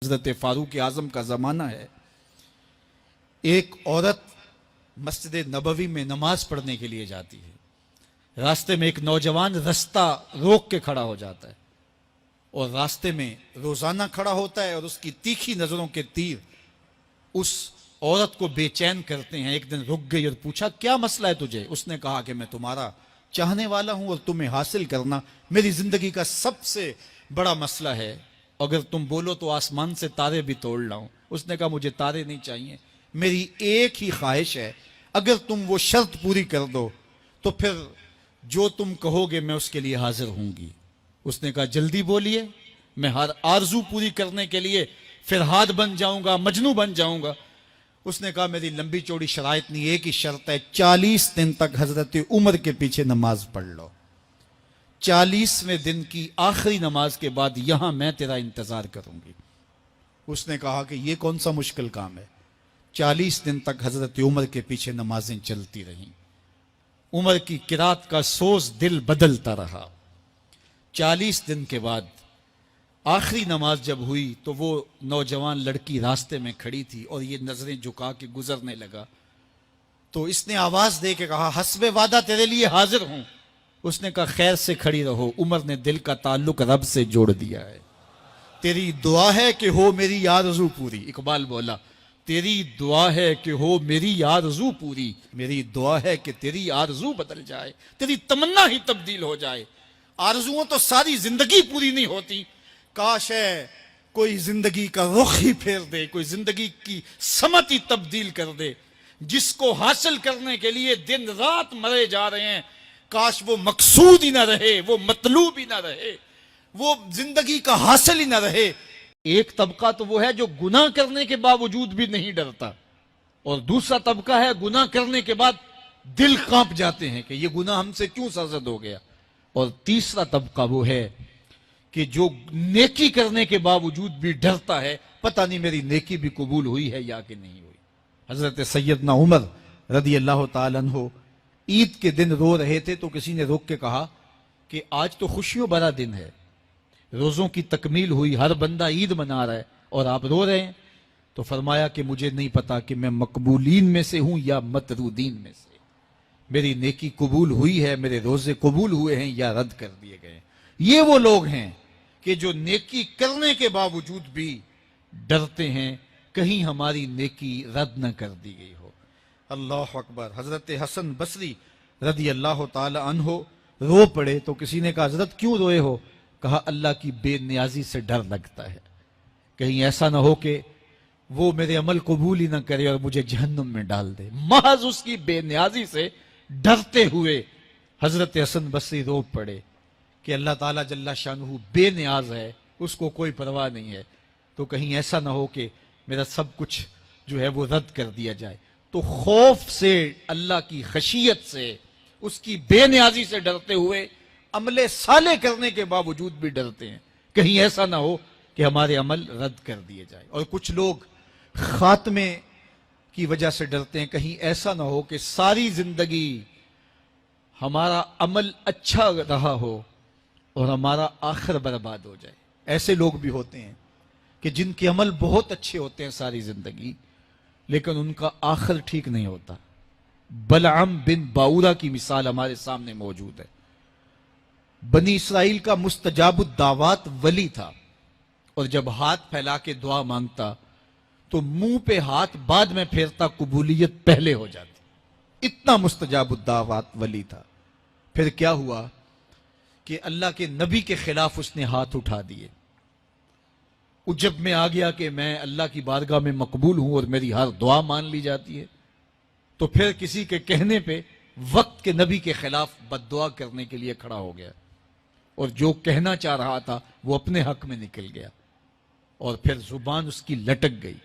حضرت فاروق اعظم کا زمانہ ہے. ایک عورت مسجد نبوی میں نماز پڑھنے کے لیے جاتی ہے. راستے میں ایک نوجوان رستہ روک کے کھڑا ہو جاتا ہے اور راستے میں روزانہ کھڑا ہوتا ہے اور اس کی تیکھی نظروں کے تیر اس عورت کو بے چین کرتے ہیں. ایک دن رک گئی اور پوچھا کیا مسئلہ ہے تجھے؟ اس نے کہا کہ میں تمہارا چاہنے والا ہوں اور تمہیں حاصل کرنا میری زندگی کا سب سے بڑا مسئلہ ہے. اگر تم بولو تو آسمان سے تارے بھی توڑ لاؤں. اس نے کہا مجھے تارے نہیں چاہیے، میری ایک ہی خواہش ہے، اگر تم وہ شرط پوری کر دو تو پھر جو تم کہو گے میں اس کے لیے حاضر ہوں گی. اس نے کہا جلدی بولیے، میں ہر آرزو پوری کرنے کے لیے فرہاد بن جاؤں گا، مجنوں بن جاؤں گا. اس نے کہا میری لمبی چوڑی شرائط نہیں، ایک ہی شرط ہے، 40 دن تک حضرت عمر کے پیچھے نماز پڑھ لو. 40ویں دن کی آخری نماز کے بعد یہاں میں تیرا انتظار کروں گی. اس نے کہا کہ یہ کون سا مشکل کام ہے. 40 دن تک حضرت عمر کے پیچھے نمازیں چلتی رہیں. عمر کی قرات کا سوز دل بدلتا رہا. 40 دن کے بعد آخری نماز جب ہوئی تو وہ نوجوان لڑکی راستے میں کھڑی تھی اور یہ نظریں جھکا کے گزرنے لگا. تو اس نے آواز دے کے کہا حسب وعدہ تیرے لیے حاضر ہوں. اس نے کہا خیر سے کھڑی رہو، عمر نے دل کا تعلق رب سے جوڑ دیا ہے. تیری دعا ہے کہ ہو میری آرزو پوری. اقبال بولا تیری دعا ہے کہ ہو میری آرزو پوری، میری دعا ہے کہ تیری آرزو بدل جائے، تیری تمنا ہی تبدیل ہو جائے. آرزوؤں تو ساری زندگی پوری نہیں ہوتی. کاش ہے کوئی زندگی کا رخ ہی پھیر دے، کوئی زندگی کی سمت ہی تبدیل کر دے. جس کو حاصل کرنے کے لیے دن رات مرے جا رہے ہیں، کاش وہ مقصود ہی نہ رہے، وہ مطلوب ہی نہ رہے، وہ زندگی کا حاصل ہی نہ رہے. ایک طبقہ تو وہ ہے جو گناہ کرنے کے باوجود بھی نہیں ڈرتا، اور دوسرا طبقہ ہے گناہ کرنے کے بعد دل کانپ جاتے ہیں کہ یہ گناہ ہم سے کیوں سرزد ہو گیا. اور تیسرا طبقہ وہ ہے کہ جو نیکی کرنے کے باوجود بھی ڈرتا ہے، پتہ نہیں میری نیکی بھی قبول ہوئی ہے یا کہ نہیں ہوئی. حضرت سیدنا عمر رضی اللہ تعالیٰ عنہ عید کے دن رو رہے تھے تو کسی نے روک کے کہا کہ آج تو خوشیوں بھرا دن ہے، روزوں کی تکمیل ہوئی، ہر بندہ عید منا رہا ہے اور آپ رو رہے ہیں. تو فرمایا کہ مجھے نہیں پتا کہ میں مقبولین میں سے ہوں یا مطرودین میں سے. میری نیکی قبول ہوئی ہے، میرے روزے قبول ہوئے ہیں یا رد کر دیے گئے ہیں. یہ وہ لوگ ہیں کہ جو نیکی کرنے کے باوجود بھی ڈرتے ہیں کہیں ہماری نیکی رد نہ کر دی گئی ہو. اللہ اکبر. حضرت حسن بصری رضی اللہ تعالی عنہ رو پڑے تو کسی نے کہا حضرت کیوں روئے ہو؟ کہا اللہ کی بے نیازی سے ڈر لگتا ہے، کہیں ایسا نہ ہو کہ وہ میرے عمل قبول ہی نہ کرے اور مجھے جہنم میں ڈال دے. محض اس کی بے نیازی سے ڈرتے ہوئے حضرت حسن بصری رو پڑے کہ اللہ تعالیٰ جل شانہ بے نیاز ہے، اس کو کوئی پرواہ نہیں ہے، تو کہیں ایسا نہ ہو کہ میرا سب کچھ جو ہے وہ رد کر دیا جائے. تو خوف سے، اللہ کی خشیت سے، اس کی بے نیازی سے ڈرتے ہوئے عمل صالح کرنے کے باوجود بھی ڈرتے ہیں کہیں ایسا نہ ہو کہ ہمارے عمل رد کر دیے جائے. اور کچھ لوگ خاتمے کی وجہ سے ڈرتے ہیں کہیں ایسا نہ ہو کہ ساری زندگی ہمارا عمل اچھا رہا ہو اور ہمارا آخر برباد ہو جائے. ایسے لوگ بھی ہوتے ہیں کہ جن کے عمل بہت اچھے ہوتے ہیں ساری زندگی، لیکن ان کا آخر ٹھیک نہیں ہوتا. بلعم بن باورا کی مثال ہمارے سامنے موجود ہے. بنی اسرائیل کا مستجاب الدعوات ولی تھا، اور جب ہاتھ پھیلا کے دعا مانگتا تو منہ پہ ہاتھ بعد میں پھیرتا، قبولیت پہلے ہو جاتی. اتنا مستجاب الدعوات ولی تھا. پھر کیا ہوا کہ اللہ کے نبی کے خلاف اس نے ہاتھ اٹھا دیے. عجب میں آ گیا کہ میں اللہ کی بارگاہ میں مقبول ہوں اور میری ہر دعا مان لی جاتی ہے. تو پھر کسی کے کہنے پہ وقت کے نبی کے خلاف بد دعا کرنے کے لیے کھڑا ہو گیا، اور جو کہنا چاہ رہا تھا وہ اپنے حق میں نکل گیا، اور پھر زبان اس کی لٹک گئی،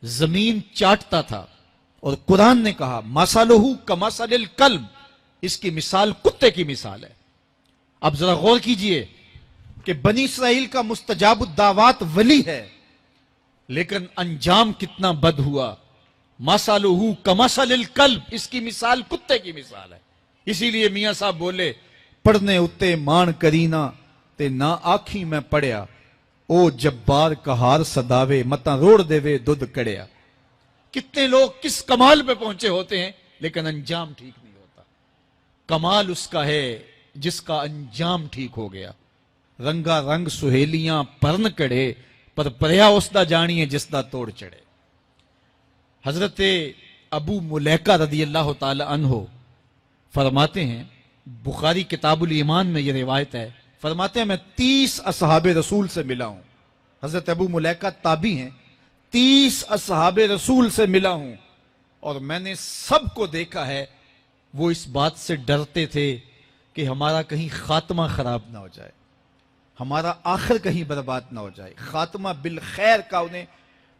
زمین چاٹتا تھا. اور قرآن نے کہا مَثَلُهُ كَمَثَلِ الْكَلْبِ، اس کی مثال کتے کی مثال ہے. اب ذرا غور کیجئے کہ بنی اسرائیل کا مستجاب الدعوات ولی ہے، لیکن انجام کتنا بد ہوا. مَثَلُهُ كَمَثَلِ الْكَلْبِ، اس کی مثال کتے کی مثال ہے. اسی لیے میاں صاحب بولے پڑھنے اتے مان کرینا تے نہ آکھی میں پڑھیا، او جبار کہار صداوے متا روڑ دیوے دودھ کڑیا. کتنے لوگ کس کمال پہ پہنچے ہوتے ہیں لیکن انجام ٹھیک نہیں ہوتا. کمال اس کا ہے جس کا انجام ٹھیک ہو گیا. رنگا رنگ سہیلیاں پرن کڑے پر پریا اس دا جانی ہے جس دا توڑ چڑھے. حضرت ابو ملیکہ رضی اللہ تعالی عنہ فرماتے ہیں، بخاری کتاب الایمان میں یہ روایت ہے، فرماتے ہیں میں 30 اصحاب رسول سے ملا ہوں. حضرت ابو ملیکہ تابعی ہیں. 30 اصحاب رسول سے ملا ہوں اور میں نے سب کو دیکھا ہے وہ اس بات سے ڈرتے تھے کہ ہمارا کہیں خاتمہ خراب نہ ہو جائے، ہمارا آخر کہیں برباد نہ ہو جائے. خاتمہ بالخیر کا انہیں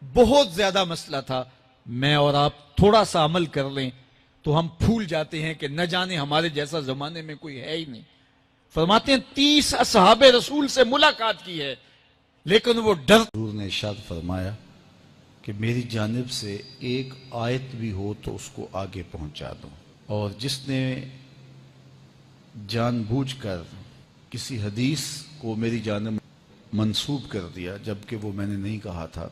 بہت زیادہ مسئلہ تھا. میں اور آپ تھوڑا سا عمل کر لیں تو ہم پھول جاتے ہیں کہ نہ جانے ہمارے جیسا زمانے میں کوئی ہے ہی نہیں. فرماتے ہیں 30 اصحاب رسول سے ملاقات کی ہے لیکن وہ ڈر. حضور نے ارشاد فرمایا کہ میری جانب سے ایک آیت بھی ہو تو اس کو آگے پہنچا دو، اور جس نے جان بوجھ کر کسی حدیث کو میری جانب منسوب کر دیا جبکہ وہ میں نے نہیں کہا تھا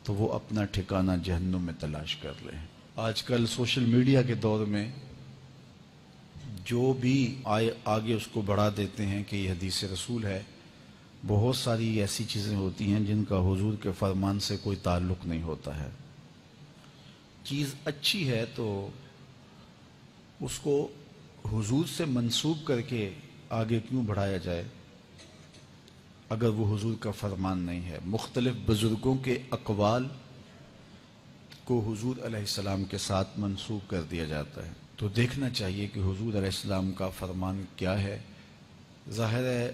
تو وہ اپنا ٹھکانہ جہنم میں تلاش کر لے. آج کل سوشل میڈیا کے دور میں جو بھی آگے اس کو بڑھا دیتے ہیں کہ یہ حدیث رسول ہے، بہت ساری ایسی چیزیں ہوتی ہیں جن کا حضور کے فرمان سے کوئی تعلق نہیں ہوتا ہے. چیز اچھی ہے تو اس کو حضور سے منسوب کر کے آگے کیوں بڑھایا جائے اگر وہ حضور کا فرمان نہیں ہے. مختلف بزرگوں کے اقوال کو حضور علیہ السلام کے ساتھ منسوب کر دیا جاتا ہے تو دیکھنا چاہیے کہ حضور علیہ السلام کا فرمان کیا ہے. ظاہر ہے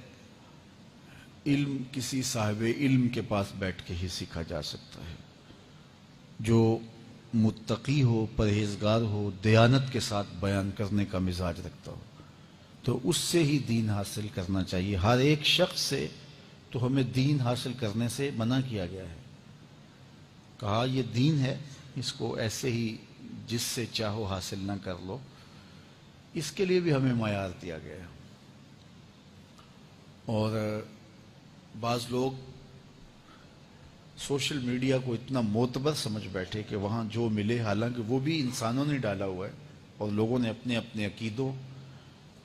علم کسی صاحب علم کے پاس بیٹھ کے ہی سیکھا جا سکتا ہے، جو متقی ہو، پرہیزگار ہو، دیانت کے ساتھ بیان کرنے کا مزاج رکھتا ہو تو اس سے ہی دین حاصل کرنا چاہیے. ہر ایک شخص سے تو ہمیں دین حاصل کرنے سے منع کیا گیا ہے. کہا یہ دین ہے، اس کو ایسے ہی جس سے چاہو حاصل نہ کر لو. اس کے لیے بھی ہمیں معیار دیا گیا ہے. اور بعض لوگ سوشل میڈیا کو اتنا معتبر سمجھ بیٹھے کہ وہاں جو ملے، حالانکہ وہ بھی انسانوں نے ڈالا ہوا ہے اور لوگوں نے اپنے اپنے عقیدوں،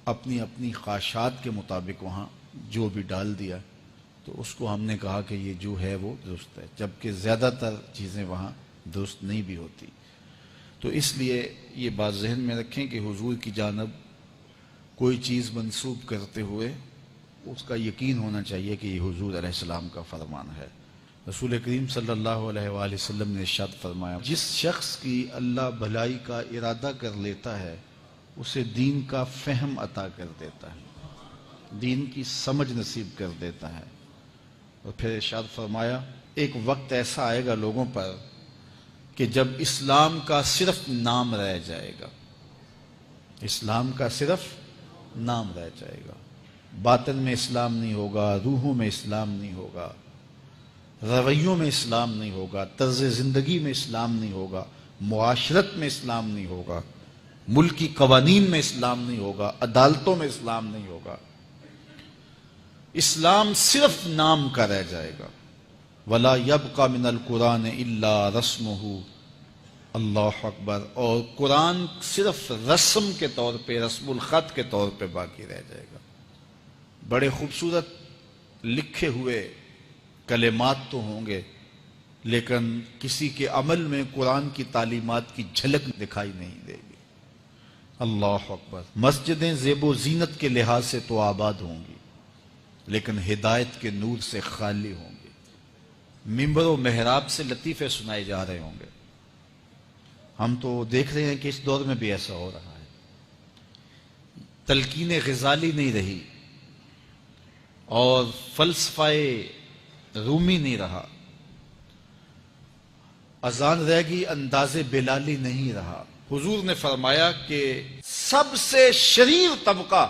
اپنی اپنی خواہشات کے مطابق وہاں جو بھی ڈال دیا تو اس کو ہم نے کہا کہ یہ جو ہے وہ درست ہے، جبکہ زیادہ تر چیزیں وہاں درست نہیں بھی ہوتی. تو اس لیے یہ بات ذہن میں رکھیں کہ حضور کی جانب کوئی چیز منسوب کرتے ہوئے اس کا یقین ہونا چاہیے کہ یہ حضور علیہ السلام کا فرمان ہے. رسول کریم صلی اللہ علیہ وآلہ وسلم نے ارشاد فرمایا، جس شخص کی اللہ بھلائی کا ارادہ کر لیتا ہے اسے دین کا فہم عطا کر دیتا ہے، دین کی سمجھ نصیب کر دیتا ہے. اور پھر ارشاد فرمایا ایک وقت ایسا آئے گا لوگوں پر کہ جب اسلام کا صرف نام رہ جائے گا، اسلام کا صرف نام رہ جائے گا. باطن میں اسلام نہیں ہوگا، روحوں میں اسلام نہیں ہوگا، رویوں میں اسلام نہیں ہوگا، طرز زندگی میں اسلام نہیں ہوگا، معاشرت میں اسلام نہیں ہوگا، ملکی قوانین میں اسلام نہیں ہوگا، عدالتوں میں اسلام نہیں ہوگا. اسلام صرف نام کا رہ جائے گا. وَلَا يَبْقَى مِنَ الْقُرْآنِ إِلَّا رَسْمُهُ، اللہ اکبر. اور قرآن صرف رسم کے طور پہ، رسم الخط کے طور پہ باقی رہ جائے گا. بڑے خوبصورت لکھے ہوئے کلمات تو ہوں گے لیکن کسی کے عمل میں قرآن کی تعلیمات کی جھلک دکھائی نہیں دے گی. اللہ اکبر. مسجدیں زیب و زینت کے لحاظ سے تو آباد ہوں گی لیکن ہدایت کے نور سے خالی ہوں گی. ممبر و محراب سے لطیفے سنائے جا رہے ہوں گے. ہم تو دیکھ رہے ہیں کہ اس دور میں بھی ایسا ہو رہا ہے. تلقین غزالی نہیں رہی اور فلسفہ رومی نہیں رہا. اذان رہ گئی، انداز بلالی نہیں رہا. حضور نے فرمایا کہ سب سے شریر طبقہ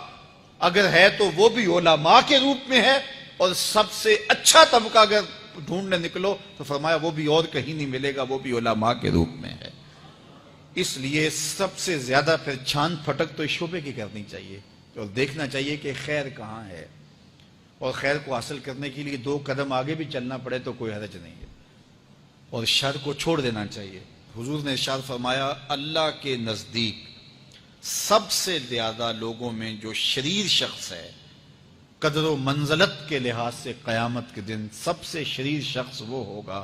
اگر ہے تو وہ بھی علماء کے روپ میں ہے، اور سب سے اچھا طبقہ اگر ڈھونڈنے نکلو تو فرمایا وہ بھی اور کہیں نہیں ملے گا، وہ بھی علماء کے روپ میں ہے. اس لیے سب سے زیادہ پھر چھان پھٹک تو اس شعبے کی کرنی چاہیے اور دیکھنا چاہیے کہ خیر کہاں ہے. اور خیر کو حاصل کرنے کے لیے 2 قدم آگے بھی چلنا پڑے تو کوئی حرج نہیں ہے، اور شر کو چھوڑ دینا چاہیے۔ حضور نے ارشاد فرمایا اللہ کے نزدیک سب سے زیادہ لوگوں میں جو شریر شخص ہے، قدر و منزلت کے لحاظ سے قیامت کے دن سب سے شریر شخص وہ ہوگا